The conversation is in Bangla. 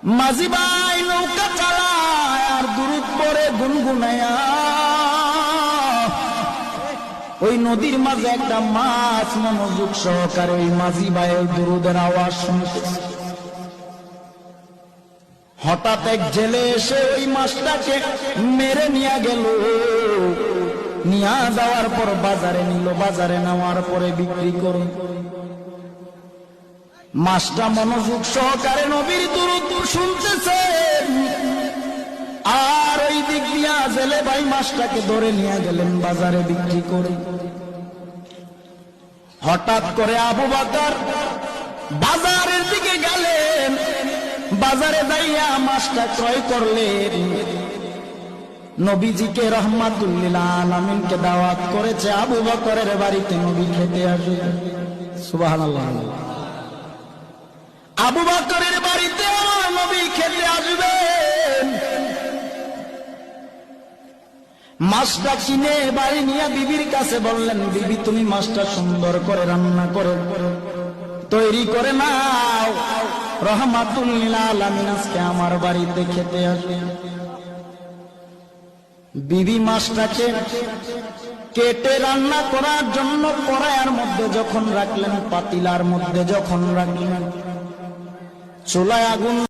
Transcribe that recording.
মাঝি ভাই নৌকা চালায় আর দুরুদ পড়ে গুনগুনায়া। ওই নদীর মাঝে একটা মাছ মনোযোগ সহকারে ওই মাঝি ভাইয়ের দুরুদের আওয়াজ শুনতেছে। হঠাৎ এক জেলে এসে ওই মাছটাকে মেরে নিয়ে গেল। নিয়ে যাওয়ার পর বাজারে নিল, বাজারে নেওয়ার পরে বিক্রি করে। মাছটা মনোযোগ সহকারে নবীর দুরূদ শুনতেছে, আর ওই দিক দিয়া জেলে ভাই মাছটাকে ধরে নিয়ে গেলেন বাজারে বিক্রি করে। হঠাৎ করে আবু বকর বাজারের দিকে গেলেন, বাজারে যাইয়া মাছটা ক্রয় করলেন। নবীজিকে রহমাতুল লিল আলামিনকে দাওয়াত করেছে আবু বকরের বাড়িতে নবী খেতে আসবে। সুবহানাল্লাহ। আবু বকরের বাড়িতে আমার নবী খেতে আসবেন। মাছটা কিনে বাড়ি নিয়ে বিবির কাছে বললেন, বিবি তুমি মাছটা সুন্দর করে রান্না করে তৈরি করে নাও, রহমাতুল লিল আলামিন আজকে আমার বাড়িতে খেতে আসবে। বিবি মাছটাকে কেটে রান্না করার জন্য কড়াইয়ের মধ্যে যখন রাখলেন, পাতিলার মধ্যে যখন রাখলেন, চুলায় আগুন